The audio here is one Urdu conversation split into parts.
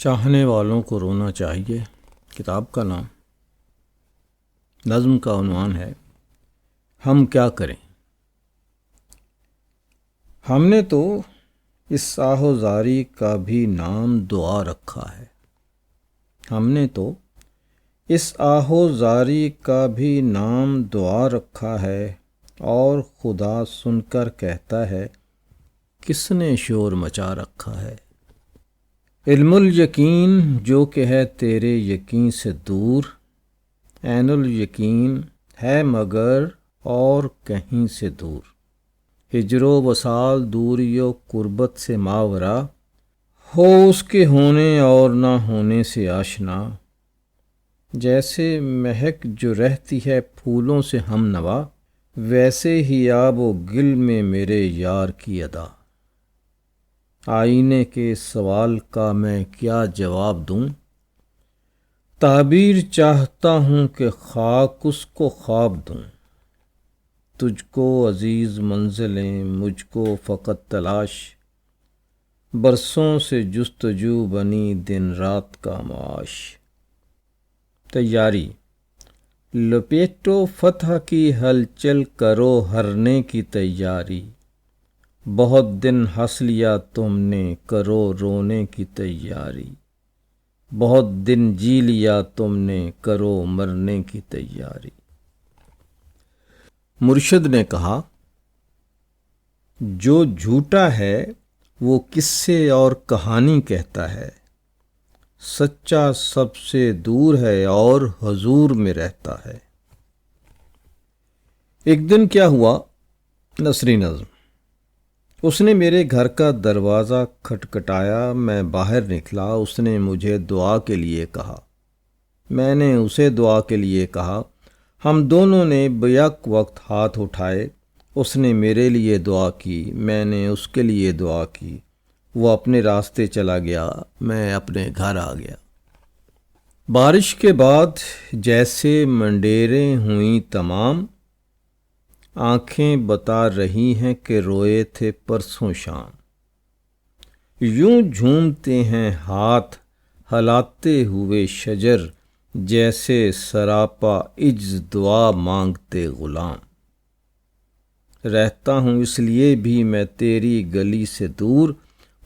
چاہنے والوں کو رونا چاہیے کتاب کا نام، نظم کا عنوان ہے ہم کیا کریں۔ ہم نے تو اس آہوزاری کا بھی نام دعا رکھا ہے، ہم نے تو اس آہوزاری کا بھی نام دعا رکھا ہے، اور خدا سن کر کہتا ہے کس نے شور مچا رکھا ہے۔ علم الیقین جو کہ ہے تیرے یقین سے دور، عین الیقین ہے مگر اور کہیں سے دور۔ ہجر و وصال دوری و قربت سے ماورا، ہو اس کے ہونے اور نہ ہونے سے آشنا۔ جیسے مہک جو رہتی ہے پھولوں سے ہم نوا، ویسے ہی آب و گل میں میرے یار کی ادا۔ آئینے کے سوال کا میں کیا جواب دوں، تعبیر چاہتا ہوں کہ خاک اس کو خواب دوں۔ تجھ کو عزیز منزلیں مجھ کو فقط تلاش، برسوں سے جستجو بنی دن رات کا معاش۔ تیاری لپیٹو فتح کی ہلچل، کرو ہرنے کی تیاری۔ بہت دن ہنس لیا تم نے، کرو رونے کی تیاری۔ بہت دن جی لیا تم نے، کرو مرنے کی تیاری۔ مرشد نے کہا جو جھوٹا ہے وہ قصے اور کہانی کہتا ہے، سچا سب سے دور ہے اور حضور میں رہتا ہے۔ ایک دن کیا ہوا، نثری نظم۔ اس نے میرے گھر کا دروازہ کھٹکھٹایا، میں باہر نکلا، اس نے مجھے دعا کے لیے کہا، میں نے اسے دعا کے لیے کہا، ہم دونوں نے بیک وقت ہاتھ اٹھائے، اس نے میرے لیے دعا کی، میں نے اس کے لیے دعا کی، وہ اپنے راستے چلا گیا، میں اپنے گھر آ گیا۔ بارش کے بعد جیسے منڈیریں ہوئیں تمام، آنکھیں بتا رہی ہیں کہ روئے تھے پرسوں شام۔ یوں جھومتے ہیں ہاتھ ہلاتے ہوئے شجر، جیسے سراپا عجز دعا مانگتے غلام۔ رہتا ہوں اس لیے بھی میں تیری گلی سے دور،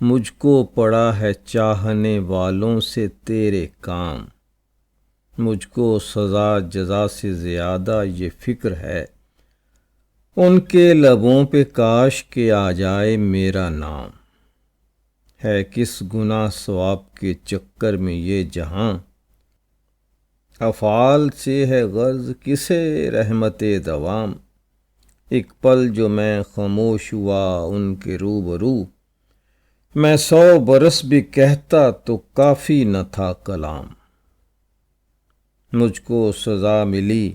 مجھ کو پڑا ہے چاہنے والوں سے تیرے کام۔ مجھ کو سزا جزا سے زیادہ یہ فکر ہے، ان کے لبوں پہ کاش کے آ جائے میرا نام۔ ہے کس گناہ ثواب کے چکر میں یہ جہاں، افعال سے ہے غرض کسے رحمت دوام۔ ایک پل جو میں خاموش ہوا ان کے روبرو، میں 100 برس بھی کہتا تو کافی نہ تھا کلام۔ مجھ کو سزا ملی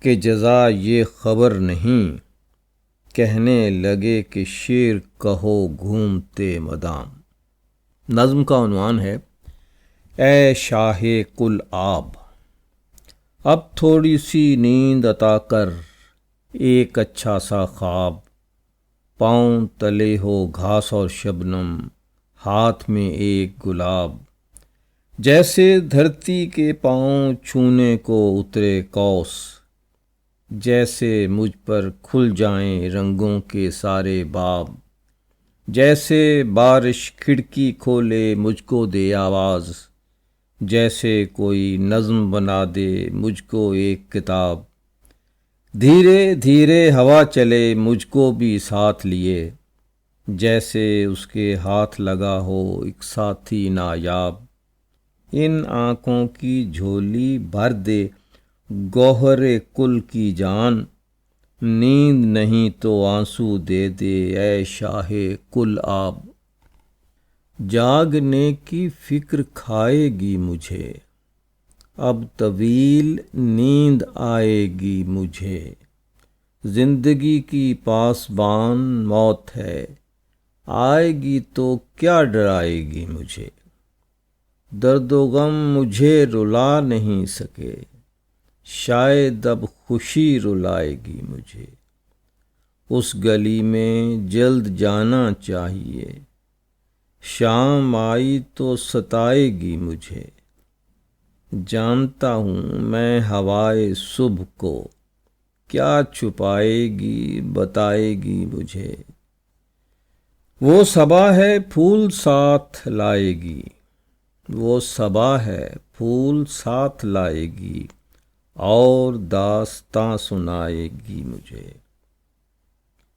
کہ جزا یہ خبر نہیں، کہنے لگے کہ شیر کہو گھومتے مدام۔ نظم کا عنوان ہے اے شاہ کل آب۔ اب تھوڑی سی نیند عطا کر، ایک اچھا سا خواب۔ پاؤں تلے ہو گھاس اور شبنم، ہاتھ میں ایک گلاب۔ جیسے دھرتی کے پاؤں چھونے کو اترے قوس، جیسے مجھ پر کھل جائیں رنگوں کے سارے باب۔ جیسے بارش کھڑکی کھولے مجھ کو دے آواز، جیسے کوئی نظم بنا دے مجھ کو ایک کتاب۔ دھیرے دھیرے ہوا چلے مجھ کو بھی ساتھ لیے، جیسے اس کے ہاتھ لگا ہو ایک ساتھی نایاب۔ ان آنکھوں کی جھولی بھر دے گوہر کل کی جان، نیند نہیں تو آنسو دے دے اے شاہ کل آب۔ جاگنے کی فکر کھائے گی مجھے، اب طویل نیند آئے گی مجھے۔ زندگی کی پاسبان موت ہے، آئے گی تو کیا ڈرائے گی مجھے۔ درد و غم مجھے رلا نہیں سکے، شاید اب خوشی رلائے گی مجھے۔ اس گلی میں جلد جانا چاہیے، شام آئی تو ستائے گی مجھے، جانتا ہوں میں ہوائے صبح کو، کیا چھپائے گی بتائے گی مجھے۔ وہ صبا ہے پھول ساتھ لائے گی، وہ صبا ہے پھول ساتھ لائے گی، اور داستاں سنائے گی مجھے۔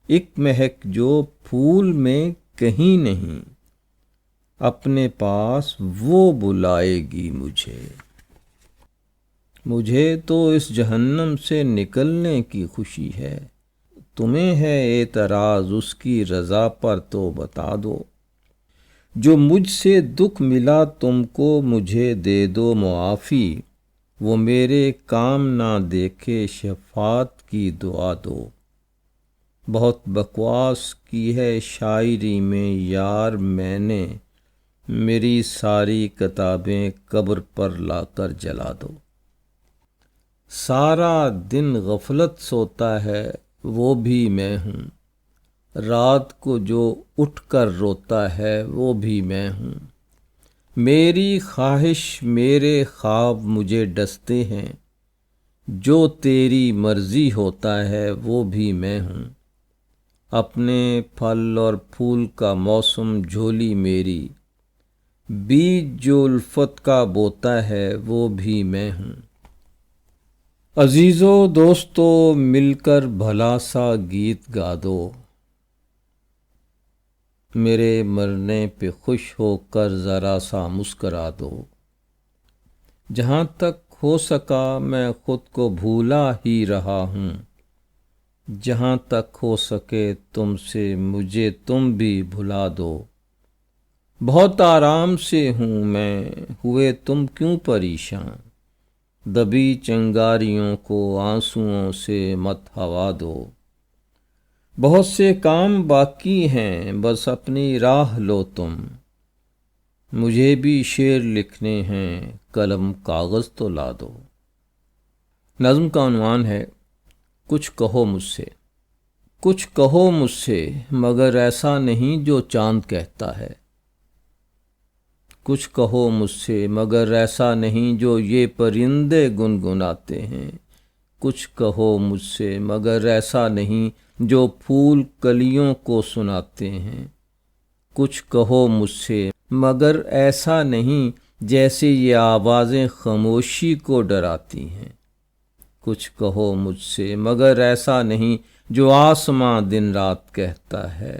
ایک مہک جو پھول میں کہیں نہیں، اپنے پاس وہ بلائے گی مجھے۔ مجھے تو اس جہنم سے نکلنے کی خوشی ہے، تمہیں ہے اعتراض اس کی رضا پر تو بتا دو۔ جو مجھ سے دکھ ملا تم کو مجھے دے دو معافی، وہ میرے کام نہ دیکھے شفاعت کی دعا دو۔ بہت بکواس کی ہے شاعری میں یار میں نے، میری ساری کتابیں قبر پر لا کر جلا دو۔ سارا دن غفلت سوتا ہے وہ بھی میں ہوں، رات کو جو اٹھ کر روتا ہے وہ بھی میں ہوں۔ میری خواہش میرے خواب مجھے ڈستے ہیں، جو تیری مرضی ہوتا ہے وہ بھی میں ہوں۔ اپنے پھل اور پھول کا موسم جھولی میری، بیج جو الفت کا بوتا ہے وہ بھی میں ہوں۔ عزیزو دوستو مل کر بھلا سا گیت گا دو، میرے مرنے پہ خوش ہو کر ذرا سا مسکرا دو۔ جہاں تک ہو سکا میں خود کو بھولا ہی رہا ہوں، جہاں تک ہو سکے تم سے مجھے تم بھی بھلا دو۔ بہت آرام سے ہوں میں، ہوئے تم کیوں پریشاں، دبی چنگاریوں کو آنسوؤں سے مت ہوا دو۔ بہت سے کام باقی ہیں بس اپنی راہ لو تم، مجھے بھی شعر لکھنے ہیں قلم کاغذ تو لا دو۔ نظم کا عنوان ہے کچھ کہو مجھ سے۔ کچھ کہو مجھ سے مگر ایسا نہیں جو چاند کہتا ہے، کچھ کہو مجھ سے مگر ایسا نہیں جو یہ پرندے گنگناتے ہیں، کچھ کہو مجھ سے مگر ایسا نہیں جو پھول کلیوں کو سناتے ہیں، کچھ کہو مجھ سے مگر ایسا نہیں جیسے یہ آوازیں خاموشی کو ڈراتی ہیں، کچھ کہو مجھ سے مگر ایسا نہیں جو آسماں دن رات کہتا ہے،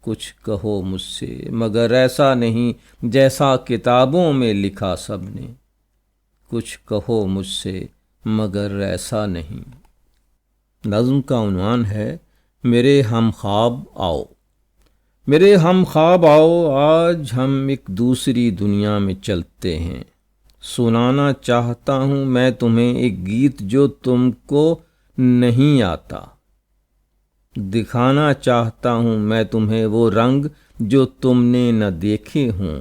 کچھ کہو مجھ سے مگر ایسا نہیں جیسا کتابوں میں لکھا سب نے، کچھ کہو مجھ سے مگر ایسا نہیں۔ نظم کا عنوان ہے میرے ہم خواب آؤ۔ میرے ہم خواب آؤ، آج ہم ایک دوسری دنیا میں چلتے ہیں۔ سنانا چاہتا ہوں میں تمہیں ایک گیت جو تم کو نہیں آتا، دکھانا چاہتا ہوں میں تمہیں وہ رنگ جو تم نے نہ دیکھے ہوں،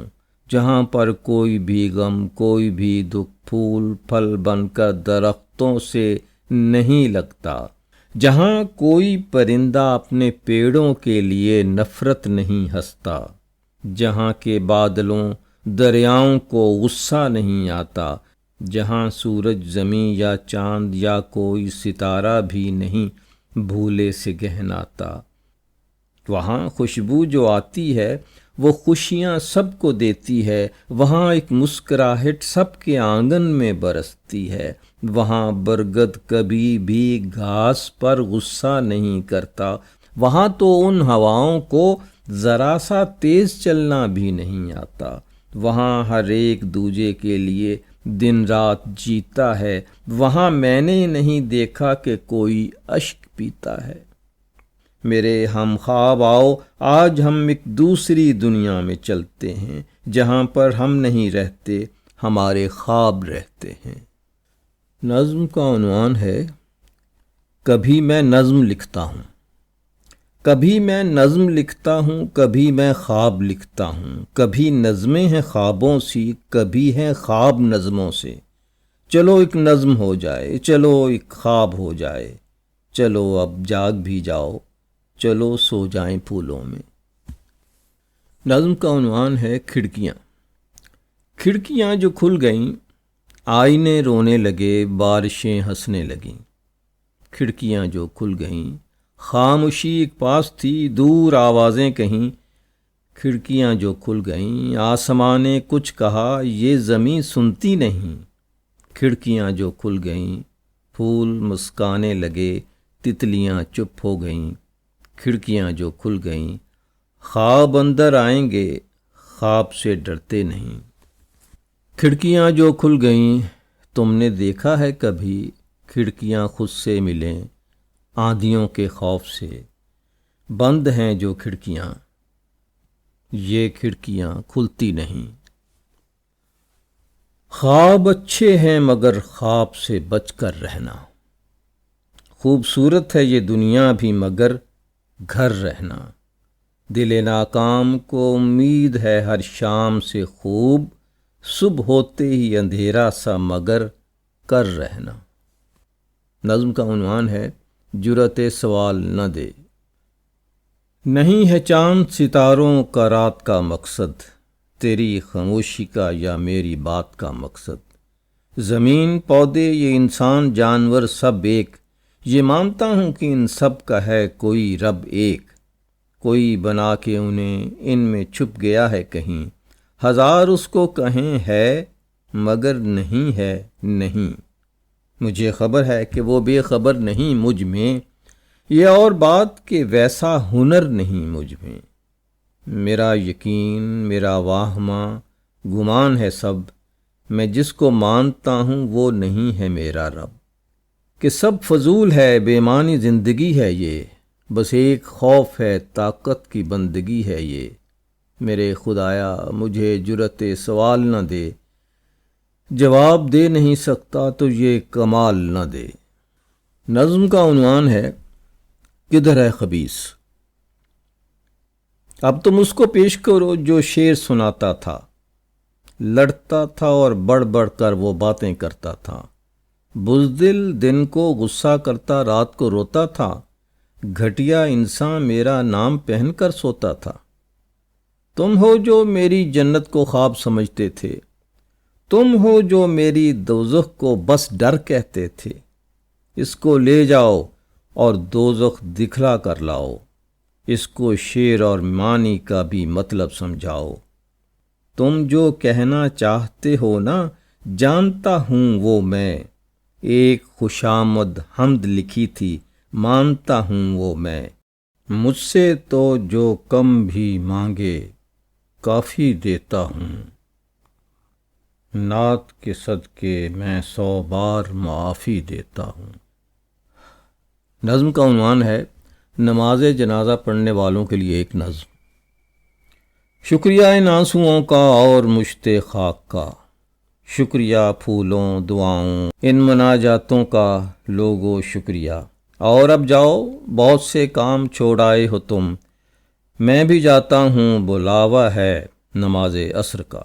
جہاں پر کوئی بھی غم کوئی بھی دکھ پھول پھل بن کر درختوں سے نہیں لگتا، جہاں کوئی پرندہ اپنے پیڑوں کے لیے نفرت نہیں ہنستا، جہاں کے بادلوں دریاؤں کو غصہ نہیں آتا، جہاں سورج زمیں یا چاند یا کوئی ستارہ بھی نہیں بھولے سے گہناتا۔ وہاں خوشبو جو آتی ہے وہ خوشیاں سب کو دیتی ہے، وہاں ایک مسکراہٹ سب کے آنگن میں برستی ہے، وہاں برگد کبھی بھی گھاس پر غصہ نہیں کرتا، وہاں تو ان ہواؤں کو ذرا سا تیز چلنا بھی نہیں آتا، وہاں ہر ایک دوجے کے لیے دن رات جیتا ہے، وہاں میں نے نہیں دیکھا کہ کوئی اشک پیتا ہے۔ میرے ہم خواب آؤ، آج ہم ایک دوسری دنیا میں چلتے ہیں، جہاں پر ہم نہیں رہتے ہمارے خواب رہتے ہیں۔ نظم کا عنوان ہے کبھی میں نظم لکھتا ہوں۔ کبھی میں نظم لکھتا ہوں، کبھی میں خواب لکھتا ہوں، کبھی نظمیں ہیں خوابوں سی، کبھی ہیں خواب نظموں سے۔ چلو ایک نظم ہو جائے، چلو ایک خواب ہو جائے، چلو اب جاگ بھی جاؤ، چلو سو جائیں پھولوں میں۔ نظم کا عنوان ہے کھڑکیاں۔ کھڑکیاں جو کھل گئیں، آئینے رونے لگے، بارشیں ہنسنے لگیں۔ کھڑکیاں جو کھل گئیں، خاموشی ایک پاس تھی، دور آوازیں کہیں۔ کھڑکیاں جو کھل گئیں، آسمان نے کچھ کہا، یہ زمین سنتی نہیں۔ کھڑکیاں جو کھل گئیں، پھول مسکانے لگے، تتلیاں چپ ہو گئیں۔ کھڑکیاں جو کھل گئیں، خواب اندر آئیں گے، خواب سے ڈرتے نہیں۔ کھڑکیاں جو کھل گئیں، تم نے دیکھا ہے کبھی کھڑکیاں خود سے ملیں؟ آندھیوں کے خوف سے بند ہیں جو کھڑکیاں، یہ کھڑکیاں کھلتی نہیں۔ خواب اچھے ہیں مگر خواب سے بچ کر رہنا، خوبصورت ہے یہ دنیا بھی مگر گھر رہنا۔ دل ناکام کو امید ہے ہر شام سے خوب، صبح ہوتے ہی اندھیرا سا مگر کر رہنا۔ نظم کا عنوان ہے جرأت سوال نہ دے۔ نہیں ہے چاند ستاروں کا رات کا مقصد، تیری خاموشی کا یا میری بات کا مقصد۔ زمین، پودے، یہ انسان، جانور سب ایک، یہ مانتا ہوں کہ ان سب کا ہے کوئی رب ایک۔ کوئی بنا کے انہیں ان میں چھپ گیا ہے کہیں، ہزار اس کو کہیں ہے مگر نہیں ہے نہیں۔ مجھے خبر ہے کہ وہ بے خبر نہیں مجھ میں، یہ اور بات کہ ویسا ہنر نہیں مجھ میں۔ میرا یقین، میرا واہمہ، گمان ہے سب، میں جس کو مانتا ہوں وہ نہیں ہے میرا رب۔ کہ سب فضول ہے، بے معنی زندگی ہے یہ، بس ایک خوف ہے، طاقت کی بندگی ہے یہ۔ میرے خدایا مجھے جرأت سوال نہ دے، جواب دے نہیں سکتا تو یہ کمال نہ دے۔ نظم کا عنوان ہے کدھر ہے خبیث۔ اب تم اس کو پیش کرو جو شعر سناتا تھا، لڑتا تھا اور بڑھ بڑھ کر وہ باتیں کرتا تھا۔ بزدل دن کو غصہ کرتا، رات کو روتا تھا، گھٹیا انسان میرا نام پہن کر سوتا تھا۔ تم ہو جو میری جنت کو خواب سمجھتے تھے، تم ہو جو میری دوزخ کو بس ڈر کہتے تھے۔ اس کو لے جاؤ اور دوزخ دکھلا کر لاؤ، اس کو شعر اور معنی کا بھی مطلب سمجھاؤ۔ تم جو کہنا چاہتے ہو نا، جانتا ہوں وہ میں، ایک خوشامد حمد لکھی تھی، مانتا ہوں وہ میں۔ مجھ سے تو جو کم بھی مانگے کافی دیتا ہوں، نعت کے صدقے میں 100 بار معافی دیتا ہوں۔ نظم کا عنوان ہے نماز جنازہ پڑھنے والوں کے لیے ایک نظم۔ شکریہ ان آنسوؤں کا اور مشت خاک کا، شکریہ پھولوں دعاؤں ان مناجاتوں کا، لوگو شکریہ۔ اور اب جاؤ، بہت سے کام چھوڑ آئے ہو تم، میں بھی جاتا ہوں، بلاوا ہے نماز عصر کا۔